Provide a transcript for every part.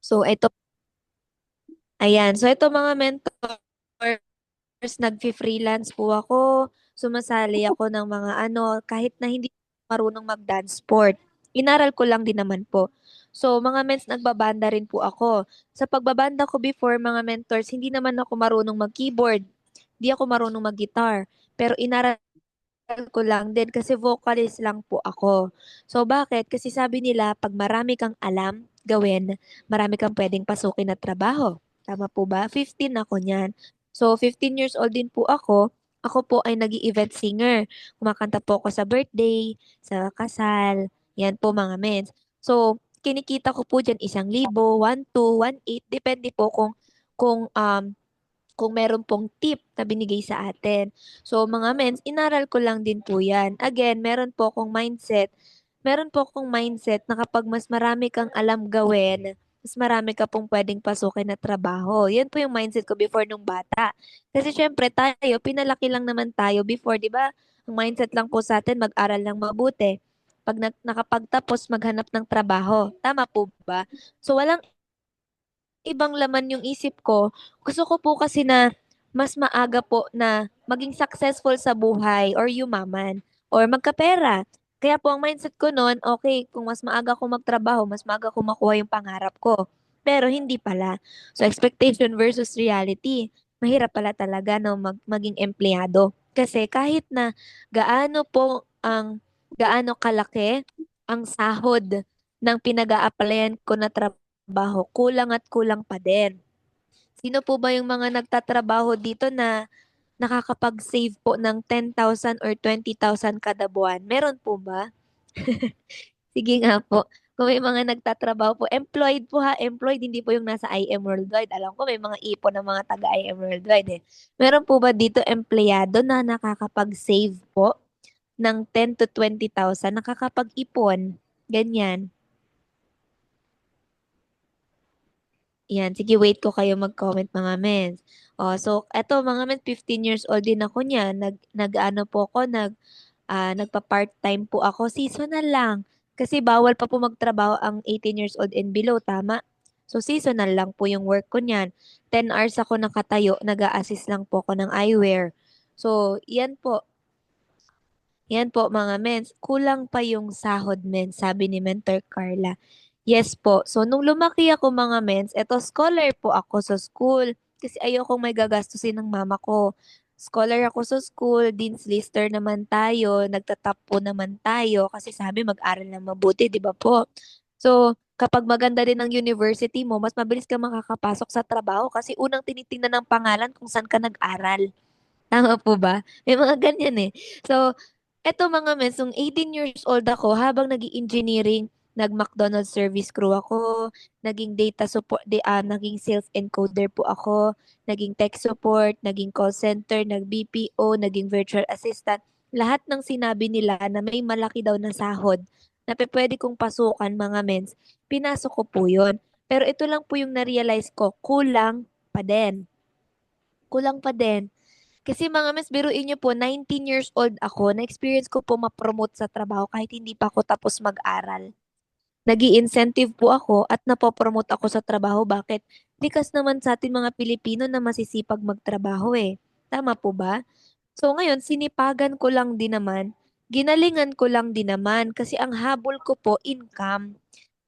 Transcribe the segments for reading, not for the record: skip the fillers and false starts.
So, ito mga mentors, nagfi-freelance po ako, sumasali ako ng mga kahit na hindi marunong mag-dance sport. Inaral ko lang din naman po. So, mga mens, nagbabanda rin po ako. Sa pagbabanda ko before, mga mentors, hindi naman ako marunong mag-keyboard. Hindi ako marunong mag-guitar. Pero inaral ko lang din kasi vocalist lang po ako. So bakit? Kasi sabi nila pag marami kang alam gawin, marami kang pwedeng pasukin na trabaho. Tama po ba? 15 ako niyan. So 15 years old din po ako. Ako po ay nag-event singer. Kumakanta po ako sa birthday, sa kasal. Yan po mga mens. So kinikita ko po dyan 1,000, 1,2, 1,8. Depende po kung meron pong tip na binigay sa atin. So, mga mens, inaral ko lang din po yan. Again, meron po akong mindset na kapag mas marami kang alam gawin, mas marami ka pong pwedeng pasukin na trabaho. Yan po yung mindset ko before nung bata. Kasi syempre tayo, pinalaki lang naman tayo before, di ba? Ang mindset lang po sa atin, mag-aral lang mabuti. Pag nakapagtapos, maghanap ng trabaho. Tama po ba? So, walang ibang laman yung isip ko. Gusto ko po kasi na mas maaga po na maging successful sa buhay or yumaman or magkapera. Kaya po ang mindset ko noon, okay, kung mas maaga ko magtrabaho, mas maaga ko makuha yung pangarap ko. Pero hindi pala. So expectation versus reality. Mahirap pala talaga no maging empleyado. Kasi kahit na gaano kalaki ang sahod ng pinag-a-applyan ko na trabaho, kulang at kulang pa din. Sino po ba yung mga nagtatrabaho dito na nakakapag-save po ng 10,000 or 20,000 kada buwan? Meron po ba? Sige nga po. Kung may mga nagtatrabaho po, employed po ha, employed, hindi po yung nasa IM Worldwide. Alam ko may mga ipon ng mga taga-IM Worldwide eh. Meron po ba dito empleyado na nakakapag-save po ng 10 to 20,000, nakakapag-ipon? Ganyan. Yan, sige wait ko kayo mag-comment mga mens. So eto mga mens, 15 years old din ako niyan. Nag-ano po ako, nagpa-part-time po ako. Seasonal lang. Kasi bawal pa po magtrabaho ang 18 years old and below, tama? So seasonal lang po yung work ko niyan. 10 hours ako nakatayo, nag-a-assist lang po ako ng eyewear. So, yan po mga mens, kulang pa yung sahod mens, sabi ni Mentor Carla. Yes po. So nung lumaki ako mga mens, eto scholar po ako sa school kasi ayokong may gagastusin ng mama ko. Scholar ako sa school, Dean's Lister naman tayo, nagtatap po naman tayo kasi sabi mag-aral na mabuti, di ba po? So, kapag maganda din ang university mo, mas mabilis ka makakapasok sa trabaho kasi unang tinitingnan ng pangalan kung saan ka nag-aral. Tama po ba? May mga ganyan eh. So, eto mga mens, nung 18 years old ako, habang nag-engineering, nag-McDonald's service crew ako, naging data support, naging sales encoder po ako, naging tech support, naging call center, nag-BPO, naging virtual assistant. Lahat ng sinabi nila na may malaki daw na sahod na pwede kong pasukan mga mens, pinasok ko po yun. Pero ito lang po yung na-realize ko, kulang pa din. Kulang pa din. Kasi mga mas biruin niyo po, 19 years old ako, na-experience ko po ma-promote sa trabaho kahit hindi pa ako tapos mag-aral. Nag-i-incentive po ako at napopromote ako sa trabaho. Bakit? Likas naman sa atin mga Pilipino na masisipag magtrabaho eh. Tama po ba? So ngayon, sinipagan ko lang din naman, ginalingan ko lang din naman kasi ang habol ko po, income.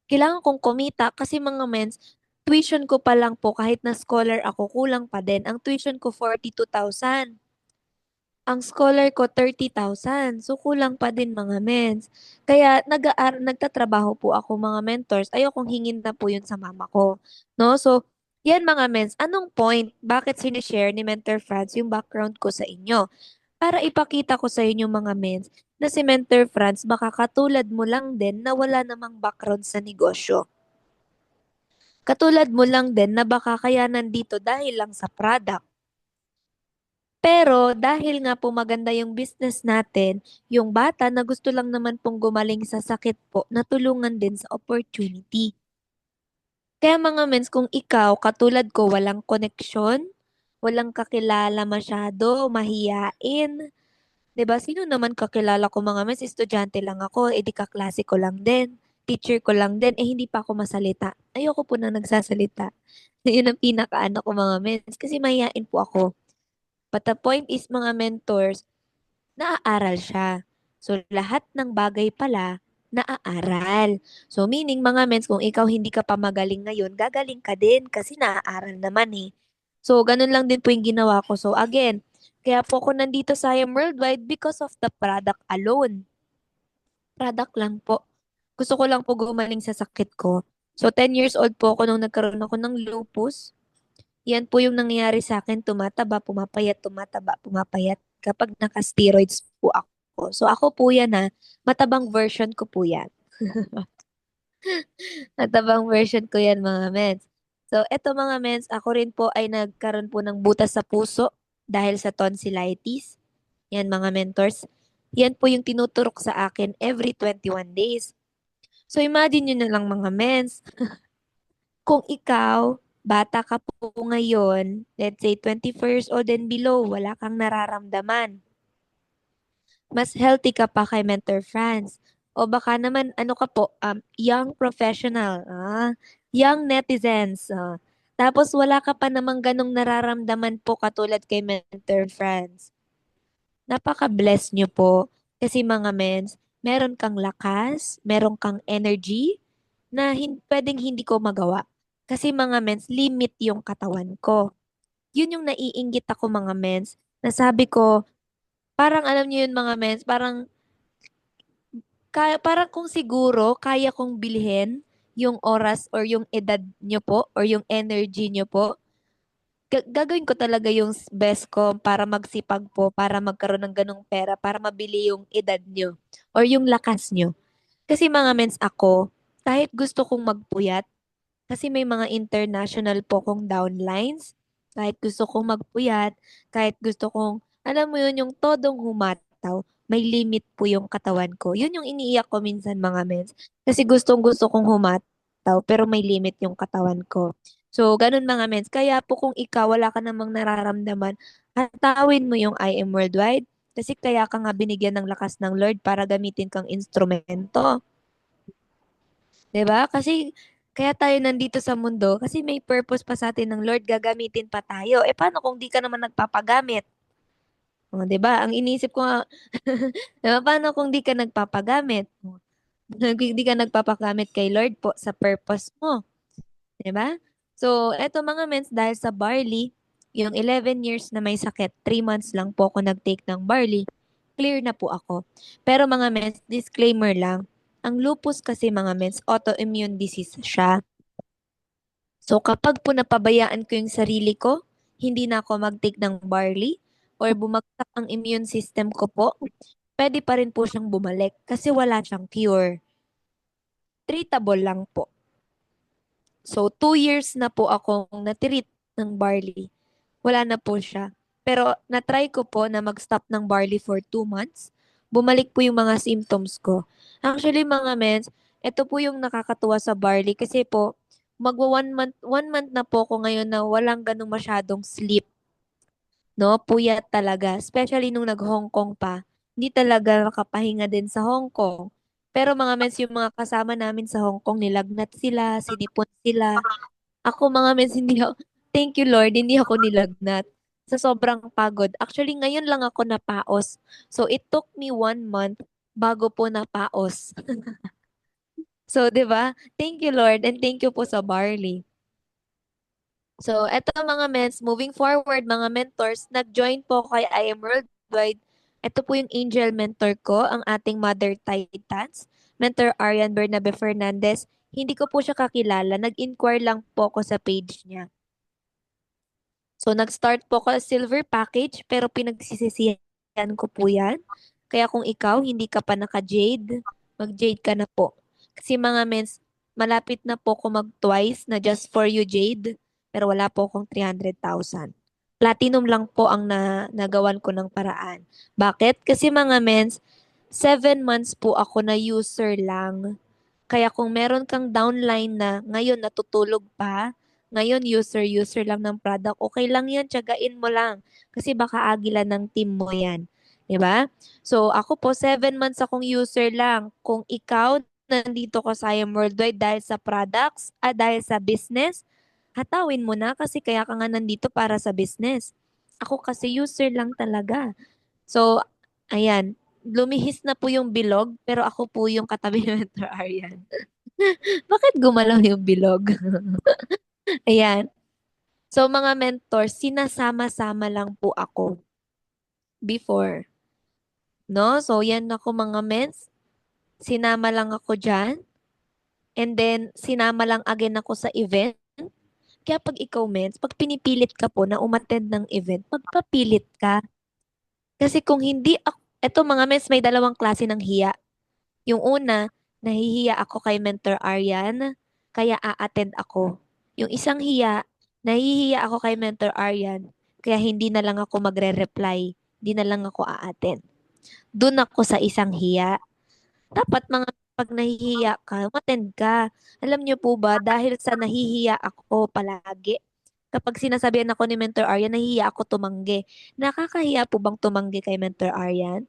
Kailangan kong kumita kasi mga mens, tuition ko pa lang po kahit na scholar ako, kulang pa din. Ang tuition ko 42,000. Ang scholar ko 30,000. So kulang pa din mga mens. Kaya nagtatrabaho po ako mga mentors. Ayokong hingin na po yun sa mama ko. No? So, yan mga mens. Anong point? Bakit sinishare ni Mentor Franz yung background ko sa inyo? Para ipakita ko sa inyo mga mens na si Mentor Franz baka katulad mo lang din na wala namang background sa negosyo. Katulad mo lang din na baka kaya nandito dahil lang sa product. Pero dahil nga po maganda yung business natin, yung bata na gusto lang naman pong gumaling sa sakit po, natulungan din sa opportunity. Kaya mga mens, kung ikaw, katulad ko, walang koneksyon, walang kakilala masyado, mahiyain, 'di ba? Sino naman kakilala ko mga mens, estudyante lang ako, edi kaklase ko lang din. teacher ko lang din, eh hindi pa ako masalita. Ayoko po na nagsasalita. Yun ang pinakaano ko mga mens. Kasi mahihain po ako. But the point is mga mentors, naaaral siya. So lahat ng bagay pala, naaaral. So meaning mga mens, kung ikaw hindi ka pa magaling ngayon, gagaling ka din kasi naaaral naman eh. So ganun lang din po yung ginawa ko. So again, kaya po ako nandito sa I Am Worldwide because of the product alone. Product lang po. Gusto ko lang po gumaling sa sakit ko. So 10 years old po ako nung nagkaroon ako ng lupus. Yan po yung nangyayari sa akin, tumataba, pumapayat, tumataba, pumapayat kapag naka-steroids po ako. So ako po yan ha, matabang version ko po yan. Matabang version ko yan mga mens. So eto mga mens, ako rin po ay nagkaroon po ng butas sa puso dahil sa tonsillitis. Yan mga mentors. Yan po yung tinuturok sa akin every 21 days. So imagine nyo na lang mga mens, kung ikaw, bata ka po ngayon, let's say 24 years old and below, wala kang nararamdaman. Mas healthy ka pa kay Mentor France. O baka naman, ano ka po, young professional, young netizens. Tapos wala ka pa namang ganong nararamdaman po katulad kay Mentor France. Napaka-bless nyo po. Kasi mga mens, meron kang lakas, meron kang energy, na pwedeng hindi ko magawa. Kasi mga mens, limit yung katawan ko. Yun yung naiinggit ako mga mens, na sabi ko, parang alam niyo yun mga mens, parang, parang kung siguro, kaya kong bilhin yung oras or yung edad nyo po or yung energy nyo po, gagawin ko talaga yung best ko para magsipag po, para magkaroon ng ganong pera, para mabili yung edad nyo or yung lakas nyo. Kasi mga mens ako, kahit gusto kong magpuyat, kasi may mga international po kong downlines. Kahit gusto kong magpuyat, kahit gusto kong, alam mo yun, yung todong humataw, may limit po yung katawan ko. Yun yung iniiyak ko minsan mga mens. Kasi gustong gusto kong humataw, pero may limit yung katawan ko. So, ganun mga mens. Kaya po kung ikaw, wala ka namang nararamdaman, hatawin mo yung I Am Worldwide. Kasi kaya ka nga binigyan ng lakas ng Lord para gamitin kang instrumento. 'Di ba? Kasi kaya tayo nandito sa mundo kasi may purpose pa sa atin ng Lord, gagamitin pa tayo. Eh paano kung di ka naman nagpapagamit? O, 'di ba? Ang inisip ko nga, 'di ba? Paano kung di ka nagpapagamit? O, di ka nagpapagamit kay Lord po sa purpose mo, 'di ba? So, eto mga mens, dahil sa barley, yung 11 years na may sakit, 3 months lang po ako nag-take ng barley, clear na po ako. Pero mga mens, disclaimer lang, ang lupus kasi mga mens, autoimmune disease siya. So kapag po napabayaan ko yung sarili ko, hindi na ako mag-take ng barley or bumagsak ang immune system ko po, pwede pa rin po siyang bumalik kasi wala siyang cure. Treatable lang po. So 2 years na po akong natreat ng barley. Wala na po siya. Pero na-try ko po na mag-stop ng barley for 2 months. Bumalik po yung mga symptoms ko. Actually mga mens, ito po yung nakakatuwa sa barley kasi po magwa 1 month na po ako ngayon na walang ganong masyadong sleep. No, puyat talaga. Especially nung nag-Hong Kong pa. Hindi talaga nakapahinga din sa Hong Kong. Pero mga mens, yung mga kasama namin sa Hong Kong, nilagnat sila, sinipon sila. Ako mga mens, hindi ako, thank you Lord, hindi ako nilagnat. Sa sobrang pagod. Actually, ngayon lang ako napaos. So, it took me 1 month bago po napaos. So, 'di ba? Thank you Lord and thank you po sa barley. So, eto mga mens, moving forward, mga mentors, nag-join po kay I Am Worldwide. Ito po yung angel mentor ko, ang ating Mother Titans, Mentor Arian Bernabe Fernandez. Hindi ko po siya kakilala, nag-inquire lang po ako sa page niya. So, nag-start po ako sa silver package, pero pinagsisisihan ko po yan. Kaya kung ikaw, hindi ka pa naka-jade, mag-jade ka na po. Kasi mga mens, malapit na po ako mag-twice na just for you jade, pero wala po akong 300,000. Platinum lang po ang nagawan ko ng paraan. Bakit? Kasi mga mens, 7 months po ako na user lang. Kaya kung meron kang downline na ngayon natutulog pa, ngayon user lang ng product, okay lang yan, tiyagain mo lang. Kasi baka agilan ng team mo yan. 'Di ba? So ako po, 7 months akong user lang. Kung ikaw nandito ka sa IM Worldwide dahil sa products, dahil sa business, hatawin mo na kasi kaya ka nga nandito para sa business. Ako kasi user lang talaga. So, ayan, lumihis na po yung bilog, pero ako po yung katabi ni Mentor Aryan. Bakit gumalaw yung bilog? Ayan. So, mga mentors, sinasama-sama lang po ako before. No? So, yan ako mga mens. Sinama lang ako dyan. And then, sinama lang again ako sa event. Kaya pag ikaw, mens, pag pinipilit ka po na umattend ng event, magpapilit ka. Kasi kung hindi ako, eto mga mens, may dalawang klase ng hiya. Yung una, nahihiya ako kay Mentor Aryan, kaya a-attend ako. Yung isang hiya, nahihiya ako kay Mentor Aryan, kaya hindi na lang ako magre-reply, hindi na lang ako a-attend. Doon ako sa isang hiya. Dapat mga pag nahihiya ka, umattend ka. Alam niyo po ba, dahil sa nahihiya ako palagi, kapag sinasabihan ako ni Mentor Aryan, nahihiya ako tumanggi. Nakakahiya po bang tumanggi kay Mentor Aryan?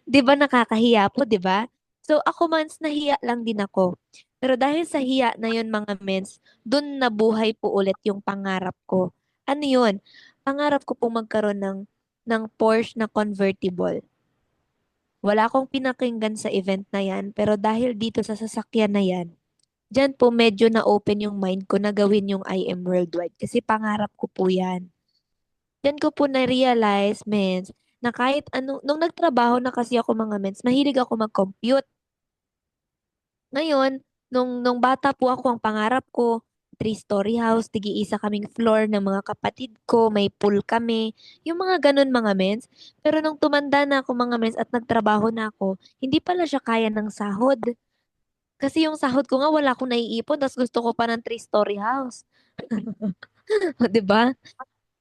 'Di ba nakakahiya po, 'di ba? So ako mans nahiya lang din ako. Pero dahil sa hiya na yun mga mens, dun nabuhay po ulit yung pangarap ko. Ano yun? Pangarap ko pong magkaroon ng Porsche na convertible. Wala akong pinakinggan sa event na yan, pero dahil dito sa sasakyan na yan, dyan po medyo na-open yung mind ko na gawin yung I am worldwide kasi pangarap ko po yan. Diyan ko po na-realize, mens, na kahit ano, nung nagtrabaho na kasi ako mga mens, mahilig ako mag-compute. Ngayon, nung bata po ako, ang pangarap ko, three-story house, tigi-isa kaming floor ng mga kapatid ko, may pool kami, yung mga ganun mga mens. Pero nung tumanda na ako mga mens at nagtrabaho na ako, hindi pala siya kaya ng sahod. Kasi yung sahod ko nga wala akong naiipon, tapos gusto ko pa ng three-story house. 'Di ba?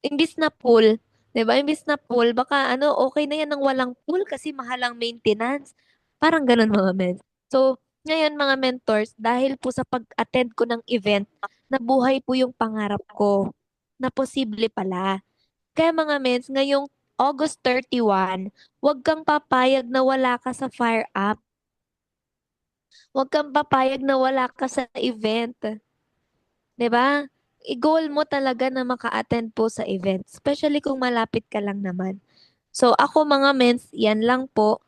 Imbis na pool, 'di ba? Imbis na pool, baka ano, okay na yan ng walang pool kasi mahal ang maintenance. Parang ganun mga men. So, ngayon mga mentors, dahil po sa pag-attend ko ng event, nabuhay po yung pangarap ko na posible pala. Kaya mga mens, ngayong August 31, huwag kang papayag na wala ka sa fire up. Huwag kang papayag na wala ka sa event. 'Di ba? I-goal mo talaga na maka-attend po sa event, especially kung malapit ka lang naman. So ako mga mens, yan lang po.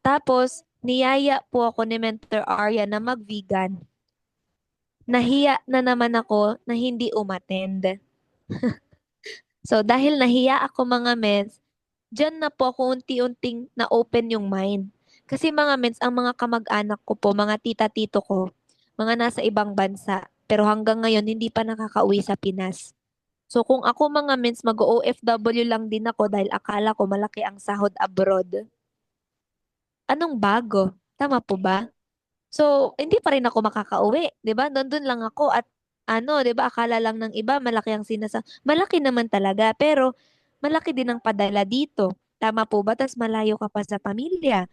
Tapos, niyaya po ako ni Mentor Arya na mag-vegan. Nahiya na naman ako na hindi umattend. So dahil nahiya ako mga mens, dyan na po ako unti-unting na-open yung mind. Kasi mga mens, ang mga kamag-anak ko po, mga tita-tito ko, mga nasa ibang bansa, pero hanggang ngayon hindi pa nakakauwi sa Pinas. So kung ako mga mens mag-OFW lang din ako dahil akala ko malaki ang sahod abroad, anong bago? Tama po ba? So hindi pa rin ako makakauwi, 'di ba? Nandun lang ako at ano, 'di ba? Akala lang ng iba malaki ang malaki naman talaga, pero malaki din ang padala dito. Tama po ba? Tas malayo ka pa sa pamilya.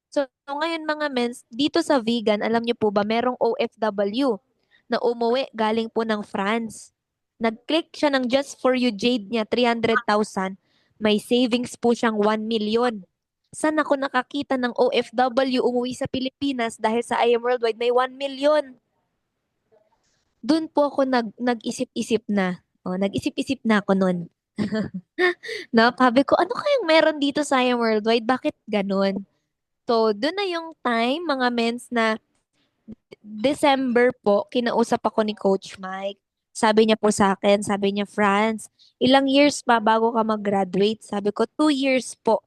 So ngayon mga mens, dito sa vegan, alam niyo po ba, merong OFW na umuwi galing po ng France. Nag-click siya ng Just for You Jade niya, 300,000. May savings po siyang 1 million. Saan ako nakakita ng OFW umuwi sa Pilipinas dahil sa I Am Worldwide may 1 million? Doon po ako nag-isip-isip na. Nag-isip-isip na ako noon. No, sabi ko, ano kayang meron dito sa I Am Worldwide? Bakit ganun? So, doon na yung time, mga mens, na December po, kinausap ako ni Coach Mike. Sabi niya po sa akin, sabi niya, Franz, ilang years pa bago ka mag-graduate? Sabi ko, 2 years po.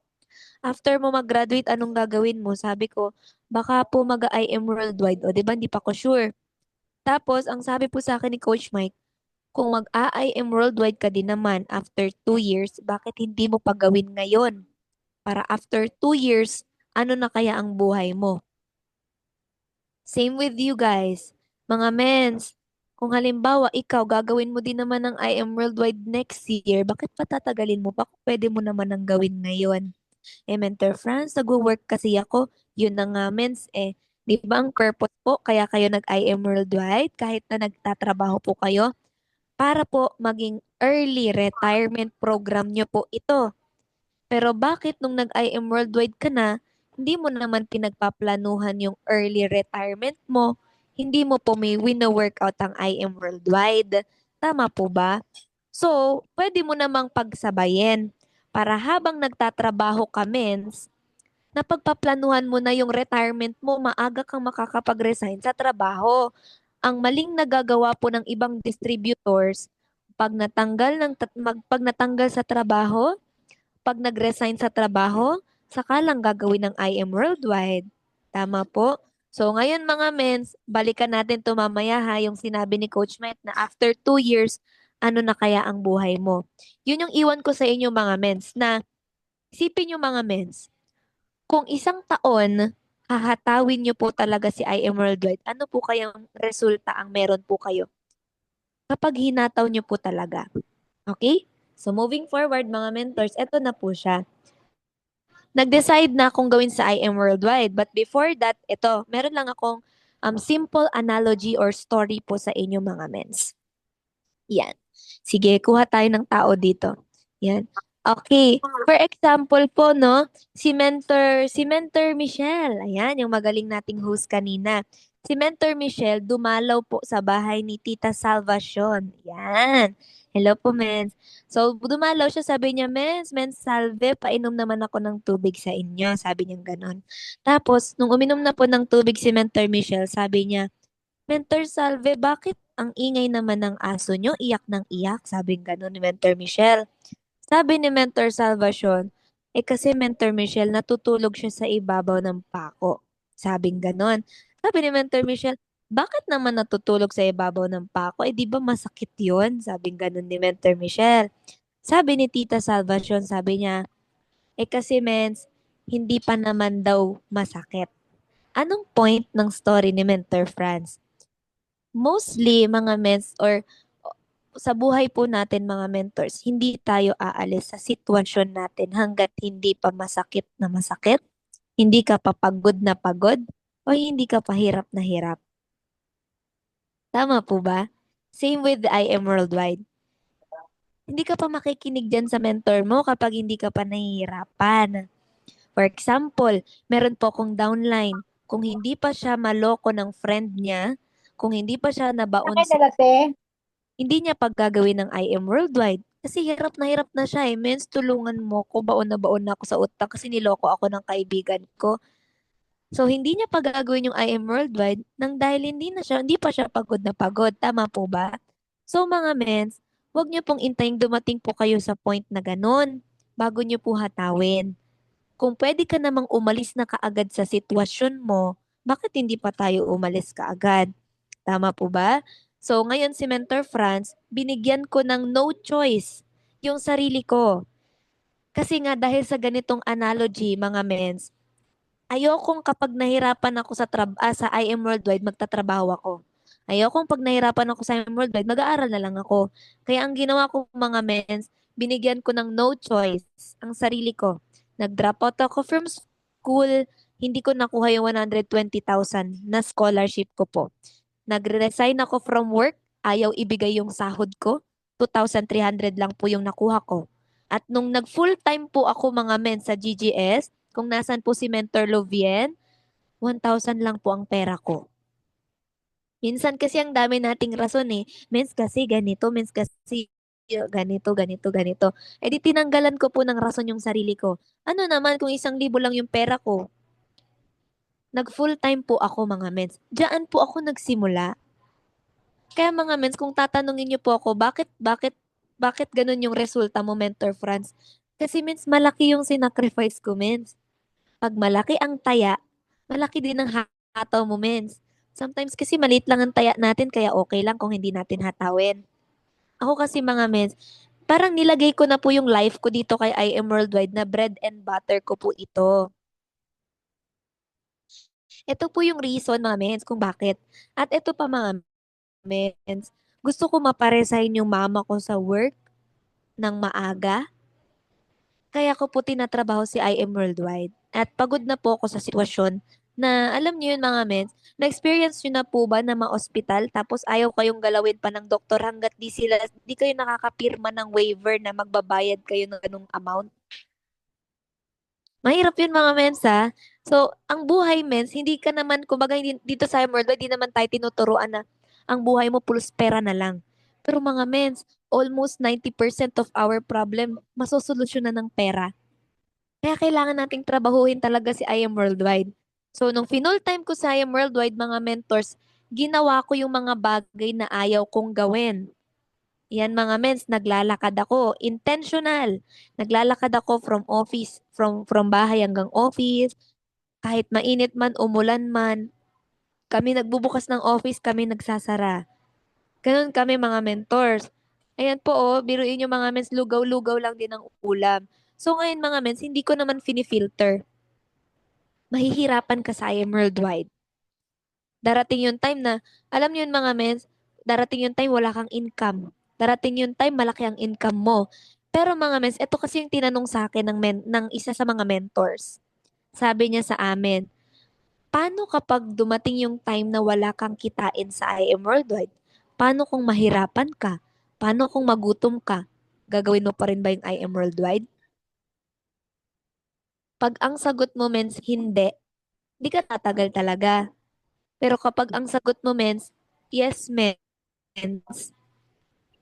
After mo mag-graduate, anong gagawin mo? Sabi ko, baka po mag-IM Worldwide. O, di ba, hindi pa ko sure. Tapos, ang sabi po sa akin ni Coach Mike, kung mag-IM Worldwide ka din naman after 2 years, bakit hindi mo pa gawin ngayon? Para after 2 years, ano na kaya ang buhay mo? Same with you guys. Mga mens, kung halimbawa ikaw gagawin mo din naman ng I Am Worldwide next year, bakit patatagalin mo pa kung pwede mo naman ang gawin ngayon? Mentor France, nagwo-work kasi ako. Yun na nga mens di ba ang purpose po kaya kayo nag-I Am Worldwide kahit na nagtatrabaho po kayo? Para po maging early retirement program nyo po ito. Pero bakit nung nag-I Am Worldwide ka na, hindi mo naman pinagpaplanuhan yung early retirement mo, hindi mo po may wino-workout ang IM Worldwide. Tama po ba? So, pwede mo namang pagsabayin para habang nagtatrabaho ka, mens, napagpaplanuhan mo na yung retirement mo, maaga kang makakapag-resign sa trabaho. Ang maling nagagawa po ng ibang distributors, pag natanggal sa trabaho, pag nag-resign sa trabaho, saka lang gagawin ng IM Worldwide. Tama po? So ngayon mga mens, balikan natin to mamaya ha, yung sinabi ni Coach Mike na after 2 years, ano na kaya ang buhay mo? Yun yung iwan ko sa inyo mga mens na isipin nyo mga mens, kung isang taon, hahatawin nyo po talaga si IM Worldwide, ano po kayang resulta ang meron po kayo kapag hinataw nyo po talaga? Okay? So moving forward mga mentors, eto na po siya. Nag-decide na akong gawin sa IM Worldwide. But before that, ito, meron lang akong simple analogy or story po sa inyo mga mens. Yan. Sige, kuha tayo ng tao dito. Yan. Okay. For example po, no, si Mentor Michelle. Ayan, yung magaling nating host kanina. Si Mentor Michelle, dumalaw po sa bahay ni Tita Salvacion. Yan. Hello po, Mens. So, dumalaw siya, sabi niya, Mens Salve, painom naman ako ng tubig sa inyo. Sabi niya ganon. Tapos, nung uminom na po ng tubig si Mentor Michelle, sabi niya, Mentor Salve, bakit ang ingay naman ng aso nyo? Iyak ng iyak, sabi ganon ni Mentor Michelle. Sabi ni Mentor Salvacion, kasi Mentor Michelle, natutulog siya sa ibabaw ng pako. Sabing ganon. Sabi ni Mentor Michelle, bakit naman natutulog sa ibabaw ng pako? Di ba masakit yun? Sabing ganon ni Mentor Michelle. Sabi ni Tita Salvacion, sabi niya, kasi mens, hindi pa naman daw masakit. Anong point ng story ni Mentor Franz? Mostly mga sa buhay po natin mga mentors, hindi tayo aalis sa sitwasyon natin hanggat hindi pa masakit na masakit, hindi ka pa pagod na pagod, o hindi ka pa hirap na hirap. Tama po ba? Same with the IM Worldwide. Hindi ka pa makikinig dyan sa mentor mo kapag hindi ka pa nahihirapan. For example, meron po akong downline. Kung hindi pa siya maloko ng friend niya, kung hindi pa siya nabaon Akin dalate. hindi niya paggagawin ng IM Worldwide. Kasi hirap na siya eh. Mens, tulungan mo ko. Baon na ako sa utang kasi niloko ako ng kaibigan ko. So, hindi niya paggagawin yung IM Worldwide nang dahil hindi pa siya pagod na pagod. Tama po ba? So, mga mens, huwag niyo pong intaying dumating po kayo sa point na ganun bago niyo po hatawin. Kung pwede ka namang umalis na kaagad sa sitwasyon mo, bakit hindi pa tayo umalis kaagad? Tama po ba? So, ngayon si Mentor Franz, binigyan ko ng no choice yung sarili ko. Kasi nga dahil sa ganitong analogy, mga mens, ayokong kapag nahirapan ako sa IM Worldwide, magtatrabaho ako. Ayokong pag nahirapan ako sa IM Worldwide, mag-aaral na lang ako. Kaya ang ginawa ko mga mens, binigyan ko ng no choice ang sarili ko. Nag-drop out ako from school, hindi ko nakuha yung 120,000 na scholarship ko po. Nagre-resign ako from work, ayaw ibigay yung sahod ko. 2,300 lang po yung nakuha ko. At nung nag-full-time po ako mga men sa GGS, kung nasan po si Mentor Lovien, 1,000 lang po ang pera ko. Minsan kasi ang dami nating rason eh. Mens kasi ganito, mens kasi ganito, ganito, ganito. Di tinanggalan ko po ng rason yung sarili ko. Ano naman kung 1,000 lang yung pera ko? Nag-full-time po ako mga mens. Diyan po ako nagsimula. Kaya mga mens, kung tatanungin niyo po ako, bakit ganun yung resulta mo, Mentor Franz? Kasi mens, malaki yung sinacrifice ko, mens. Pag malaki ang taya, malaki din ang hataw mo, mens. Sometimes kasi maliit lang ang taya natin, kaya okay lang kung hindi natin hatawin. Ako kasi mga mens, parang nilagay ko na po yung life ko dito kay IM Worldwide na bread and butter ko po ito. Ito po yung reason mga mens kung bakit. At ito pa mga mens, gusto ko maparesign yung mama ko sa work ng maaga. Kaya ko po tinatrabaho si IM Worldwide. At pagod na po ako sa sitwasyon na alam niyo yun mga mens, na-experience niyo na po ba na ma-hospital tapos ayaw kayong galawin pa ng doktor hanggat di kayo nakakapirma ng waiver na magbabayad kayo ng ganung amount? Mahirap yun mga mens ha. So, ang buhay mens, hindi ka naman, kumbaga dito sa world, hindi naman tayo tinuturuan na ang buhay mo pulos pera na lang. Pero mga mens, almost 90% of our problem, masosolusyonan ng pera. Kaya kailangan nating trabahuhin talaga si I Am Worldwide. So, nung finul time ko sa I Am Worldwide, mga mentors, ginawa ko yung mga bagay na ayaw kong gawin. Yan mga mens, naglalakad ako, intentional. Naglalakad ako from office, from bahay hanggang office. Kahit mainit man, umulan man, kami nagbubukas ng office, kami nagsasara. Ganun kami mga mentors. Ayan po oh, biruin yung mga mens, lugaw-lugaw lang din ang ulam. So ngayon mga mens, hindi ko naman fini-filter. Mahihirapan ka sa I Am Worldwide. Darating yung time na, alam niyo yun mga mens, darating yung time wala kang income. Darating yung time malaki ang income mo. Pero mga mens, ito kasi yung tinanong sa akin ng isa sa mga mentors. Sabi niya sa amin, paano kapag dumating yung time na wala kang kitain sa I Am Worldwide? Paano kung mahirapan ka? Paano kung magutom ka? Gagawin mo pa rin ba yung I Am Worldwide? Pag ang sagot mo mens hindi, di ka tatagal talaga. Pero kapag ang sagot mo mens, yes mens,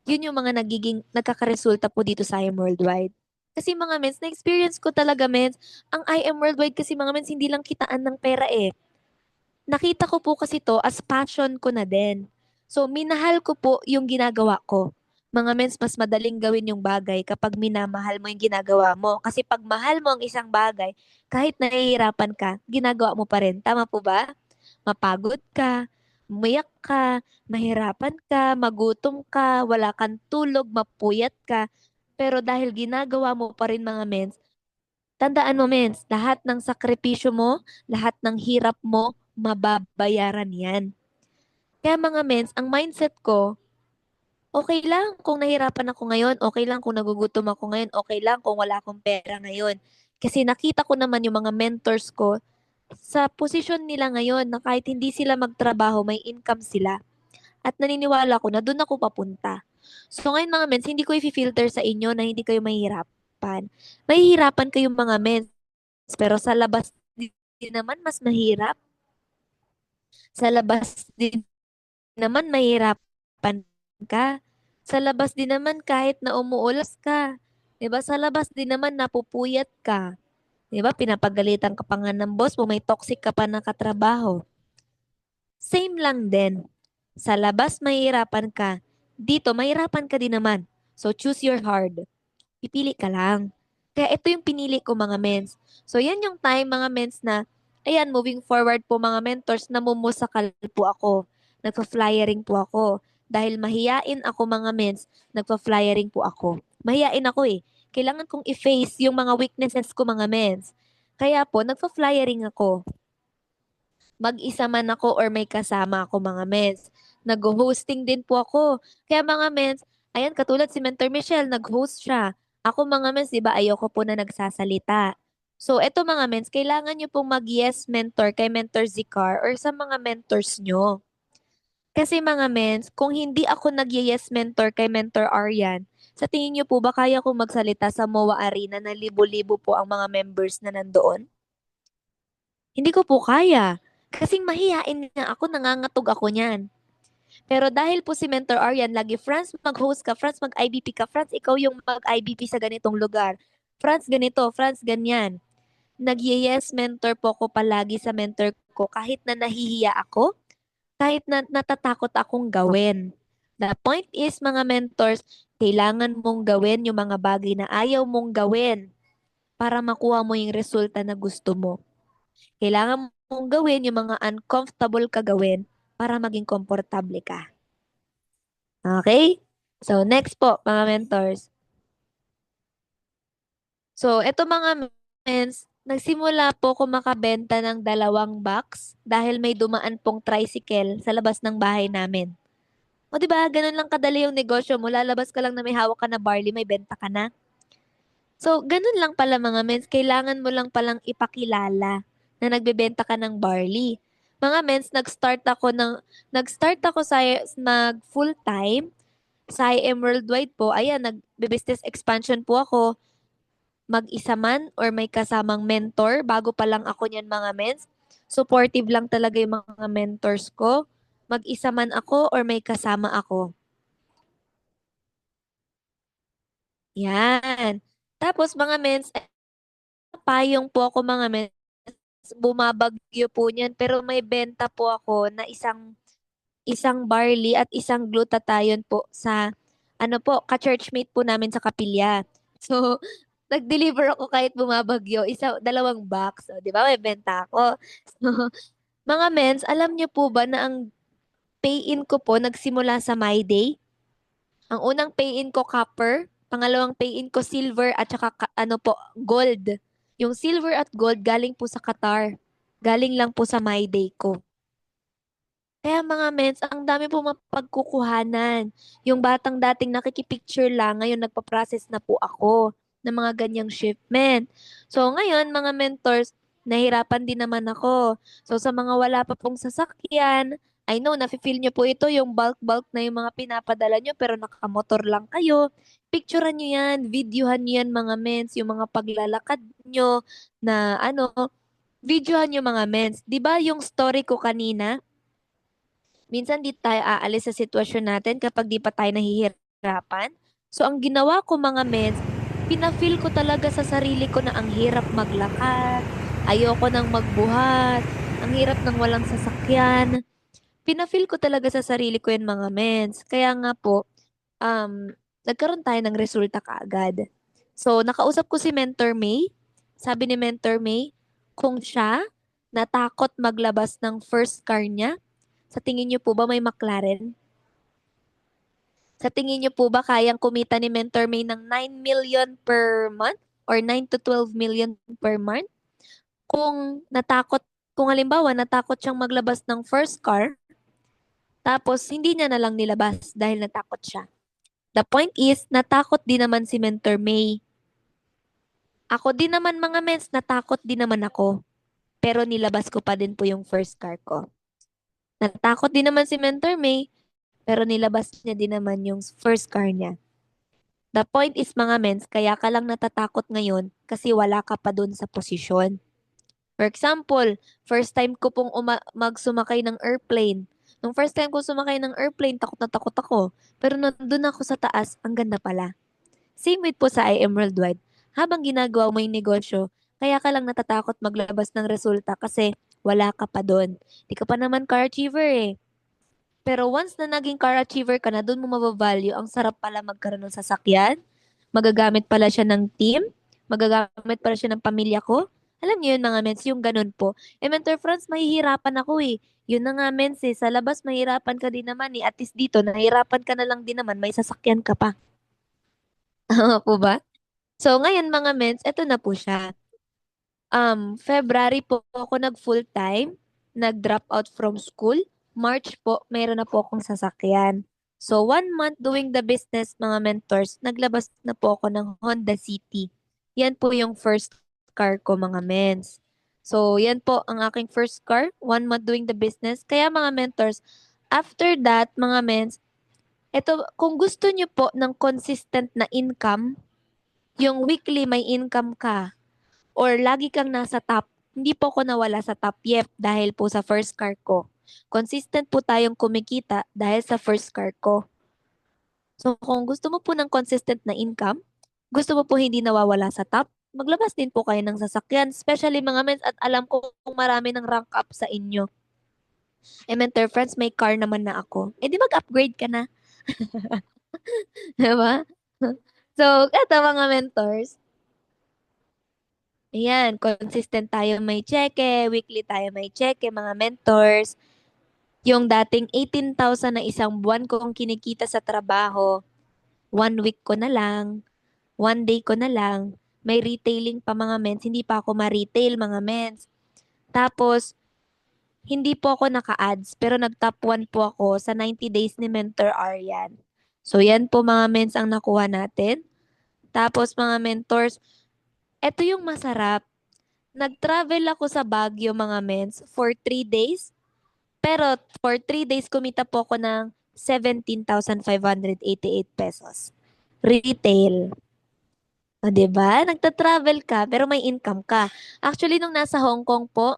yun yung mga nagkakaresulta po dito sa I Am Worldwide. Kasi mga mens, na-experience ko talaga mens, ang I Am Worldwide kasi mga mens, hindi lang kitaan ng pera eh. Nakita ko po kasi to as passion ko na din. So, minahal ko po yung ginagawa ko. Mga mens, mas madaling gawin yung bagay kapag minamahal mo yung ginagawa mo. Kasi pag mahal mo ang isang bagay, kahit nahihirapan ka, ginagawa mo pa rin. Tama po ba? Mapagod ka, umiyak ka, mahirapan ka, magutom ka, wala kang tulog, mapuyat ka. Pero dahil ginagawa mo pa rin mga mens, tandaan mo mens, lahat ng sakripisyo mo, lahat ng hirap mo, mababayaran yan. Kaya mga mens, ang mindset ko, okay lang kung nahirapan ako ngayon, okay lang kung nagugutom ako ngayon, okay lang kung wala akong pera ngayon. Kasi nakita ko naman yung mga mentors ko sa posisyon nila ngayon na kahit hindi sila magtrabaho, may income sila. At naniniwala ko na doon ako papunta. So ngayon mga mens, hindi ko i-filter sa inyo na hindi kayo mahihirapan. Mahihirapan kayong mga mens, pero sa labas din naman mas mahirap. Sa labas din naman mahirapan ka. Sa labas din naman kahit na umuulas ka. 'Di ba? Sa labas din naman napupuyat ka. 'Di ba? Pinapagalitan ka pa nga ng boss mo, may toxic ka pa na katrabaho. Same lang din. Sa labas mahirapan ka. Dito mahirapan ka din naman. So choose your hard. Pipili ka lang. Kaya ito yung pinili ko mga mens. So yan yung time mga mens na, ayan, moving forward po mga mentors, namumusakal po ako. Nagpa-flyering po ako. Dahil mahiyain ako mga mens, nagpa-flyering po ako. Mahiyain ako eh. Kailangan kong i-face yung mga weaknesses ko mga mens. Kaya po, nagpa-flyering ako. Mag-isa man ako or may kasama ako mga mens. Nag-hosting din po ako. Kaya mga mens, ayan, katulad si Mentor Michelle, nag-host siya. Ako mga mens, di ba, ayoko po na nagsasalita. So, eto mga mens, kailangan nyo pong mag-yes mentor kay Mentor Zicar or sa mga mentors nyo. Kasi mga mens, kung hindi ako nag-yes mentor kay Mentor Aryan, sa tingin nyo po ba kaya kong magsalita sa MOA Arena na libo-libo po ang mga members na nandoon? Hindi ko po kaya. Kasing mahihain nga ako, nangangatog ako niyan. Pero dahil po si Mentor Aryan, lagi, Franz, mag-host ka, Franz, mag-IBP ka, Franz, ikaw yung mag-IBP sa ganitong lugar. Franz, ganito, Franz, ganyan. Nag-yes mentor po ko palagi sa mentor ko kahit na nahihiya ako, kahit na natatakot akong gawin. The point is, mga mentors, kailangan mong gawin yung mga bagay na ayaw mong gawin para makuha mo yung resulta na gusto mo. Kailangan mong gawin yung mga uncomfortable ka gawin para maging komportable ka. Okay? So, next po, mga mentors. So, eto mga mens, nagsimula po ako makabenta ng 2 box dahil may dumaan pong tricycle sa labas ng bahay namin. O, di ba? Ganun lang kadali yung negosyo mo. Lalabas ka lang na may hawak ka na barley, may benta ka na. So, ganun lang pala mga mens. Kailangan mo lang palang ipakilala na nagbebenta ka ng barley. Mga mens, nag-start ako sa mag full-time sa IM Worldwide po. Ayan, nag-business expansion po ako. mag-isa man or may kasamang mentor, bago pa lang ako niyan mga mens. Supportive lang talaga yung mga mentors ko. Mag-isa man ako or may kasama ako. Yan. Tapos mga mens, payong po ako mga mens. Bumabagyo po niyan pero may benta po ako na isang isang barley at isang glutathione po sa ano po, ka-churchmate po namin sa kapilya. So, nag-deliver ako kahit bumabagyo, dalawang box. So, 'di ba may benta ako. So, mga mens, alam niyo po ba na ang pay-in ko po nagsimula sa My Day? Ang unang pay-in ko copper, pangalawang pay-in ko silver at saka ano po, gold. Yung silver at gold galing po sa Qatar. Galing lang po sa My Day ko. Kaya mga mens, ang dami po mapagkukuhanan. Yung batang dating nakikipicture lang, ngayon nagpa-process na po ako ng mga ganyang shipment. So ngayon, mga mentors, nahirapan din naman ako. So sa mga wala pa pong sasakyan, I know, nafe-feel nyo po ito, yung bulk-bulk na yung mga pinapadala nyo, pero nakamotor lang kayo. Picturean nyo yan, videohan nyo yan mga mens, yung mga paglalakad nyo na ano, videohan nyo mga mens. 'Di ba yung story ko kanina? Minsan di tayo aalis sa sitwasyon natin kapag di pa tayo nahihirapan. So ang ginawa ko mga mens, pina-feel ko talaga sa sarili ko na ang hirap maglakad, ayoko nang magbuhat, ang hirap ng walang sasakyan. Pina-feel ko talaga sa sarili ko yan mga mens. Kaya nga po, um, nagkaroon tayo ng resulta kaagad. So nakausap ko si Mentor May. Sabi ni Mentor May, kung siya natakot maglabas ng first car niya, sa tingin niyo po ba may McLaren? Sa tingin niyo po ba kayang kumita ni Mentor May ng 9 million per month or 9 to 12 million per month? Kung natakot, kung halimbawa natakot siyang maglabas ng first car, tapos hindi niya na lang nilabas dahil natakot siya. The point is, natakot din naman si Mentor May. Ako din naman mga mens, natakot din naman ako. Pero nilabas ko pa din po yung first car ko. Natakot din naman si Mentor May, pero nilabas niya din naman yung first car niya. The point is mga mens, kaya ka lang natatakot ngayon kasi wala ka pa dun sa posisyon. For example, first time ko pong magsumakay ng airplane. Nung first time ko sumakay ng airplane, takot na takot ako. Pero nandun ako sa taas, ang ganda pala. Same with po sa IM Worldwide. Habang ginagawa mo yung negosyo, kaya ka lang natatakot maglabas ng resulta kasi wala ka pa doon. Di ka pa naman car achiever eh. Pero once na naging car achiever ka na, doon mo mabavalue. Ang sarap pala magkaroon ng sasakyan. Magagamit pala siya ng team. Magagamit pala siya ng pamilya ko. Alam niyo yun mga mens, yung ganun po. Mentor Franz, mahihirapan ako eh. Yun na nga mens eh. Sa labas, mahirapan ka din naman eh. At least dito, nahihirapan ka na lang din naman. May sasakyan ka pa. Tama po ba? So, ngayon mga mens, eto na po siya. February po ako nag full-time, nag-drop out from school. March po, mayroon na po akong sasakyan. So, 1 month doing the business, mga mentors, naglabas na po ako ng Honda City. Yan po yung first car ko, mga mens. So, yan po ang aking first car, 1 month doing the business. Kaya mga mentors, after that, mga mens, eto, kung gusto nyo po ng consistent na income, yung weekly may income ka, or lagi kang nasa top, hindi po ako nawala sa top yet dahil po sa first car ko. Consistent po tayong kumikita dahil sa first car ko. So kung gusto mo po ng consistent na income, gusto mo po hindi nawawala sa top, maglabas din po kayo ng sasakyan, especially mga mens at alam ko kung marami ng rank up sa inyo. Mentor friends, may car naman na ako. Eh di mag-upgrade ka na. Diba? So, eto mga mentors, ayan, consistent tayo may cheque, weekly tayo may cheque, mga mentors. Yung dating 18,000 na isang buwan kong kinikita sa trabaho, 1 week ko na lang, 1 day ko na lang. May retailing pa mga mens, hindi pa ako ma-retail mga mens. Tapos, hindi po ako naka-ads, pero nag-top 1 po ako sa 90 days ni Mentor Aryan. So, yan po mga mens ang nakuha natin. Tapos, mga mentors, eto yung masarap. Nag-travel ako sa Baguio mga mens for 3 days. Pero for 3 days, kumita po ako ng 17,588 pesos. Retail. O, 'di ba? Nagta-travel ka pero may income ka. Actually, nung nasa Hong Kong po,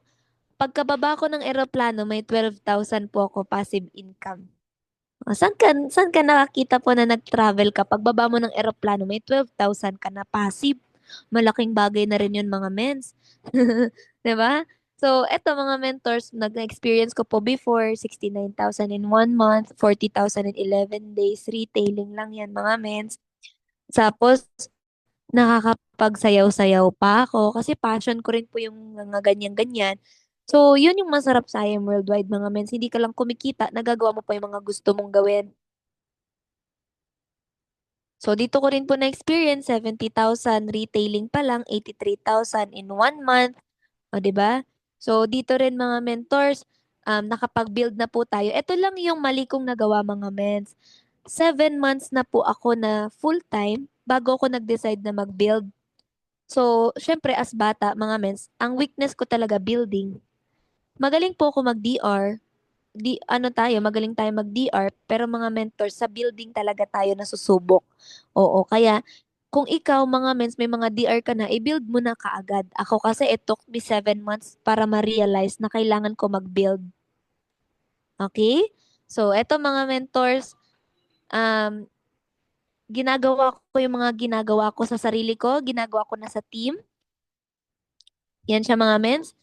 pagkababa ko ng eroplano, may 12,000 po ako passive income. O, saan ka nakakita po na nag-travel ka, pagbaba mo ng eroplano, may 12,000 ka na passive. Malaking bagay na rin yun, mga mens. 'Di ba? So, eto mga mentors, nag-experience ko po before, 69,000 in 1 month, 40,000 in 11 days. Retailing lang yan, mga mens. Tapos, nakakapagsayaw-sayaw pa ako kasi passion ko rin po yung mga ganyan-ganyan. So, yun yung masarap sa I Am Worldwide, mga mens. Hindi ka lang kumikita, nagagawa mo pa yung mga gusto mong gawin. So, dito ko rin po na-experience, 70,000 retailing pa lang, 83,000 in 1 month. O, 'di ba? So, dito rin mga mentors, nakapag-build na po tayo. Ito lang yung mali kong nagawa, mga mens. 7 months na po ako na full-time bago ako nag-decide na mag-build. So, syempre as bata, mga mens, ang weakness ko talaga building. Magaling po ako mag-DR. Magaling tayo mag-DR, pero mga mentors, sa building talaga tayo nasusubok. Oo, kaya kung ikaw, mga mens, may mga DR ka na, i-build mo na kaagad. Ako kasi it took me 7 months para ma-realize na kailangan ko mag-build. Okay? So, eto mga mentors, um, ginagawa ko yung mga ginagawa ko sa sarili ko, ginagawa ko na sa team. Yan siya, mga mens.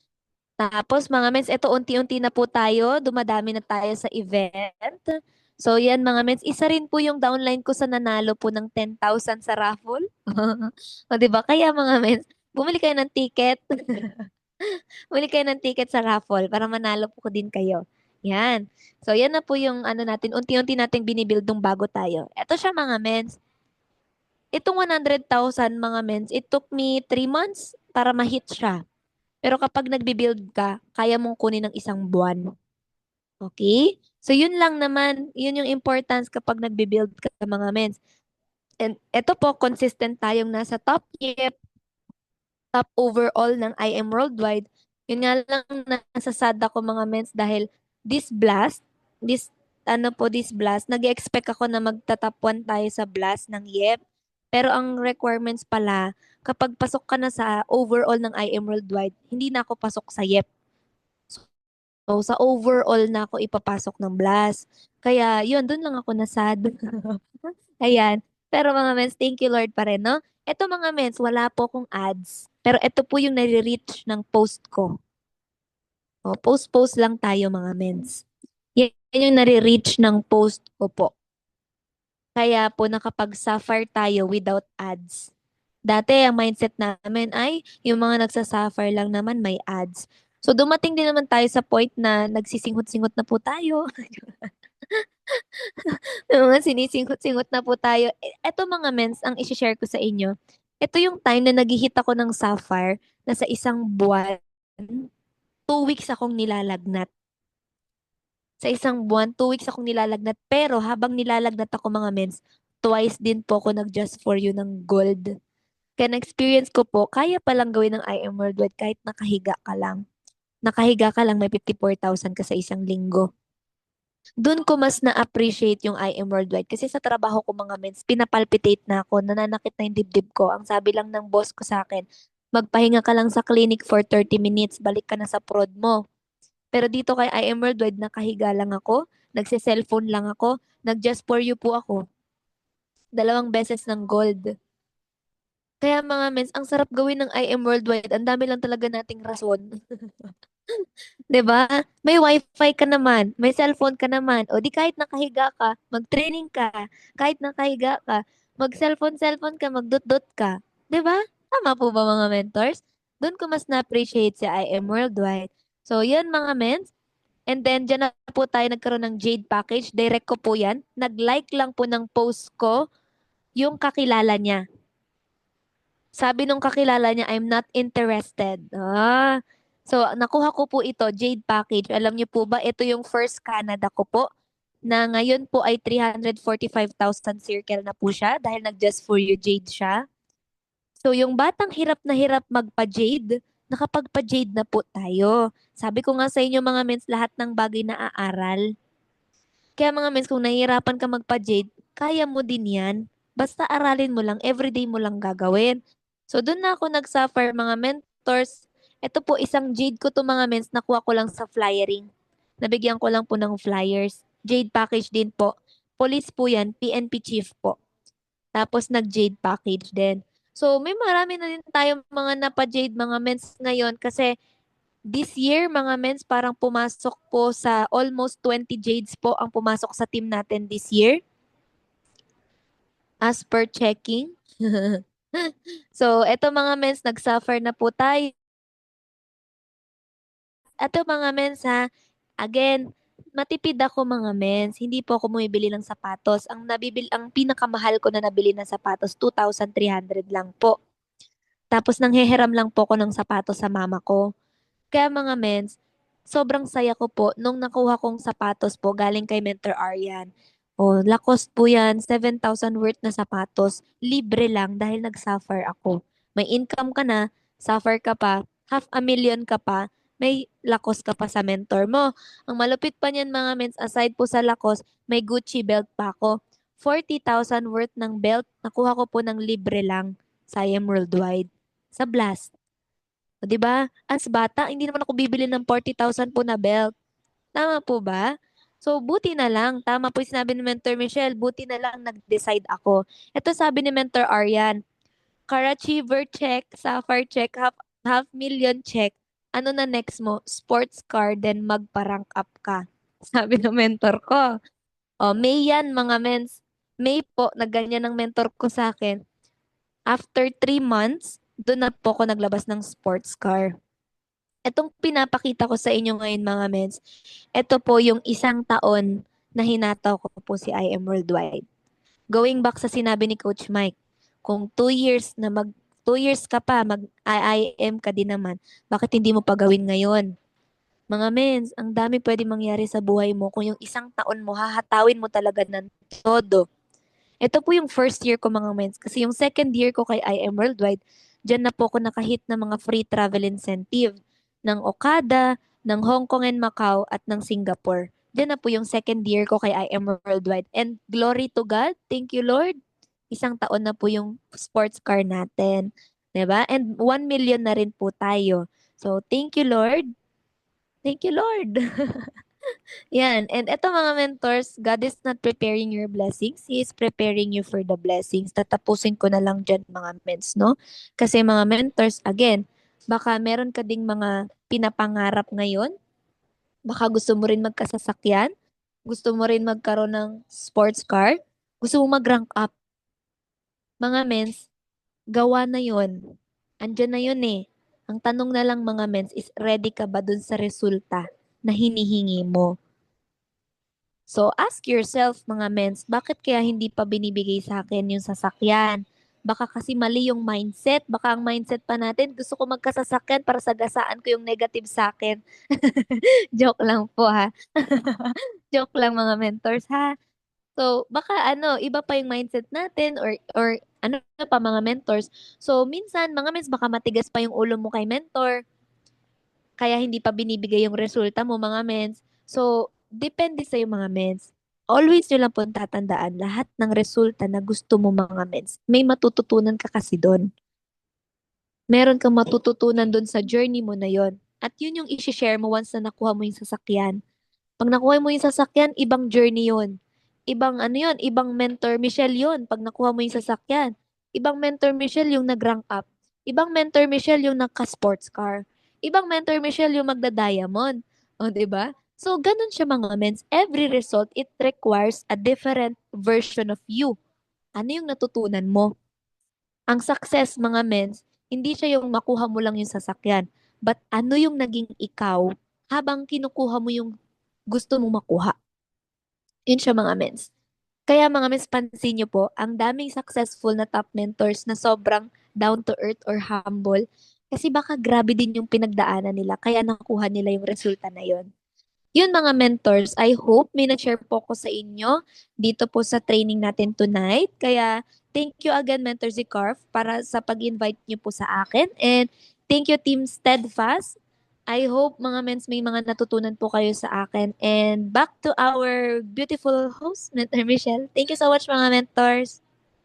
Tapos mga mens, eto unti-unti na po tayo, dumadami na tayo sa event. So yan mga mens, isa rin po yung downline ko sa nanalo po ng 10,000 sa raffle. O, 'di ba? Kaya mga mens, bumili kayo ng ticket. Bumili kayo ng ticket sa raffle para manalo po din kayo. Yan. So yan na po yung ano natin, unti-unti nating binibuild nung bago tayo. Eto siya, mga mens. Itong 100,000, mga mens, it took me 3 months para ma-hit siya. Pero kapag nagbi-build ka, kaya mong kunin ng isang buwan. Okay? So, yun lang naman. Yun yung importance kapag nagbi-build ka, mga mens. And eto po, consistent tayong nasa top tip, top overall ng IM Worldwide. Yun nga lang, nasa sad ako, mga mens, dahil this blast, this, this blast, nag-expect ako na magta-top 1 tayo sa blast ng YEP. Pero ang requirements pala, kapag pasok ka na sa overall ng IM Worldwide, hindi na ako pasok sa YEP. So, sa overall na ako ipapasok ng blast. Kaya, yun, dun lang ako nasad. Ayan. Pero mga mens, thank you Lord pa rin, no? Eto mga mens, wala po akong ads. Pero ito po yung nare-reach ng post ko. O, post-post lang tayo, mga mens. Yan yung nare-reach ng post ko po. Kaya po nakapag-suffer tayo without ads. Dati, ang mindset namin ay yung mga nagsasuffer lang naman may ads. So, dumating din naman tayo sa point na nagsisinghot-singhot na po tayo. Yung mga sinisinghot-singhot na po tayo. Eto mga mens, ang isi-share ko sa inyo. Ito yung time na nag-hit ako ng sapphire na sa isang buwan, 2 weeks akong nilalagnat. Sa isang buwan, 2 weeks akong nilalagnat. Pero habang nilalagnat ako, mga mens, twice din po ako nag-just for you ng gold. Kaya na-experience ko po, kaya palang gawin ng I Am Worldwide kahit nakahiga ka lang. Nakahiga ka lang, may 54,000 ka sa isang linggo. Doon ko mas na-appreciate yung I Am Worldwide. Kasi sa trabaho ko, mga mens, pinapalpitate na ako, nananakit na yung dibdib ko. Ang sabi lang ng boss ko sa akin, magpahinga ka lang sa clinic for 30 minutes, balik ka na sa prod mo. Pero dito kay I Am Worldwide, nakahiga lang ako, nagse-cellphone lang ako, nag-just for you po ako. 2 beses ng gold. Kaya mga mens, ang sarap gawin ng I Am Worldwide. Ang dami lang talaga nating rason. 'Di ba? May wifi ka naman, may cellphone ka naman. O di kahit nakahiga ka, mag-training ka. Kahit nakahiga ka, mag-cellphone ka, magdot-dot ka. 'Di ba? Tama po ba, mga mentors? Doon ko mas na-appreciate si I Am Worldwide. So, yun mga mens. And then, dyan na po tayo nagkaroon ng Jade package. Direct ko po yan. Nag-like lang po ng post ko yung kakilala niya. Sabi nung kakilala niya, I'm not interested. So, nakuha ko po ito, Jade Package. Alam niyo po ba, ito yung first Canada ko po na ngayon po ay 345,000 circle na po siya dahil nag-just for you Jade siya. So, yung batang hirap na hirap magpa-Jade, nakapagpa-Jade na po tayo. Sabi ko nga sa inyo, mga mens, lahat ng bagay na aaral. Kaya mga mens, kung nahihirapan ka magpa-Jade, kaya mo din yan. Basta aralin mo lang, everyday mo lang gagawin. So, doon na ako nag-suffer mga mentors. Ito po, isang jade ko to mga mens, nakuha ko lang sa flyering. Nabigyan ko lang po ng flyers. Jade package din po. Police po yan, PNP chief po. Tapos nag-jade package din. So, may marami na din tayong mga napa-jade mga mens ngayon kasi this year mga mens parang pumasok po sa almost 20 jades po ang pumasok sa team natin this year as per checking. So, eto mga mens, nag-suffer na po tayo. Eto mga mens ha, again, matipid ako mga mens. Hindi po ako bumibili ng sapatos. Ang pinakamahal ko na nabili na sapatos, 2,300 lang po. Tapos nanghehiram lang po ako ng sapatos sa mama ko. Kaya mga mens, sobrang saya ko po nung nakuha kong sapatos po galing kay Mentor Aryan. Oh, Lacoste po yan, 7,000 worth na sapatos. Libre lang dahil nag-suffer ako. May income ka na, suffer ka pa, 500,000 ka pa, may Lacoste ka pa sa mentor mo. Ang malupit pa niyan mga mens, aside po sa Lacoste, may Gucci belt pa ako. 40,000 worth ng belt, nakuha ko po ng libre lang sa IM Worldwide. Sa Blast. O, 'di ba? As bata, hindi naman ako bibili ng 40,000 po na belt. Tama po ba? So, buti na lang. Tama po yung sinabi ni Mentor Michelle. Buti na lang nag-decide ako. Ito sabi ni Mentor Aryan. Car-achiever check, sapphire check, half million check. Ano na next mo? Sports car, then magpa-rank up ka. Sabi ng mentor ko. O, May yan, mga mens. May po, nagganyan ng mentor ko sa akin. After 3 months, doon na po ako naglabas ng sports car. Etong pinapakita ko sa inyo ngayon mga mens, ito po yung 1 taon na hinataw ko po si IM Worldwide. Going back sa sinabi ni Coach Mike, kung 2 years na 2 years ka pa, mag IIM ka din naman, bakit hindi mo pa gawin ngayon? Mga mens, ang dami pwede mangyari sa buhay mo kung yung 1 taon mo, hahatawin mo talaga ng todo. Ito po yung first year ko mga mens. Kasi yung second year ko kay IM Worldwide, dyan na po ako nakahit ng mga free travel incentive ng Okada, ng Hong Kong and Macau at ng Singapore. Dyan na po yung second year ko kay IM Worldwide. And glory to God, thank you Lord. 1 taon na po yung sports car natin. 'Di ba? And 1 million na rin po tayo. So, thank you Lord. Thank you Lord. Yan. And eto mga mentors, God is not preparing your blessings. He is preparing you for the blessings. Tatapusin ko na lang dyan mga mens, no? Kasi mga mentors, again, baka meron ka ding mga pinapangarap ngayon. Baka gusto mo rin magkasasakyan. Gusto mo rin magkaroon ng sports car. Gusto mo mag-rank up. Mga mens, gawa na yon. Andyan na yun eh. Ang tanong na lang mga mens is ready ka ba dun sa resulta na hinihingi mo? So, ask yourself, mga mens, bakit kaya hindi pa binibigay sa akin yung sasakyan? Baka kasi mali yung mindset. Baka ang mindset pa natin, gusto ko magkasasakyan para sagasaan ko yung negative sa akin. Joke lang po ha. Joke lang mga mentors ha. So, baka iba pa yung mindset natin or ano pa mga mentors. So, minsan, mga mens, baka matigas pa yung ulo mo kay mentor kaya hindi pa binibigay yung resulta mo mga mens. So, depende sa mga mens. Always nyo lang po tatandaan lahat ng resulta na gusto mo mga mens. May matututunan ka kasi doon. Meron kang matututunan doon sa journey mo na yon. At yun yung isi-share mo once na nakuha mo yung sasakyan. Pag nakuha mo yung sasakyan, ibang journey yon. Ibang ano yon, ibang mentor Michelle yon. Pag nakuha mo yung sasakyan, ibang mentor Michelle yung nag-rank up. Ibang mentor Michelle yung nagka-sports car. Ibang mentor Michelle yung magda-diamond. O, di ba? So, ganun siya mga mens. Every result, it requires a different version of you. Ano yung natutunan mo? Ang success, mga mens, hindi siya yung makuha mo lang yung sasakyan. But ano yung naging ikaw habang kinukuha mo yung gusto mong makuha. Yun siya mga mens. Kaya mga mens, pansin nyo po, ang daming successful na top mentors na sobrang down to earth or humble. Kasi baka grabe din yung pinagdaanan nila, kaya nakuha nila yung resulta na yun. Yun mga mentors, I hope may na-share po ko sa inyo dito po sa training natin tonight. Kaya thank you again Mentor Zicarf para sa pag-invite niyo po sa akin. And thank you Team Steadfast. I hope mga mens may mga natutunan po kayo sa akin. And back to our beautiful host, Mentor Michelle. Thank you so much mga mentors.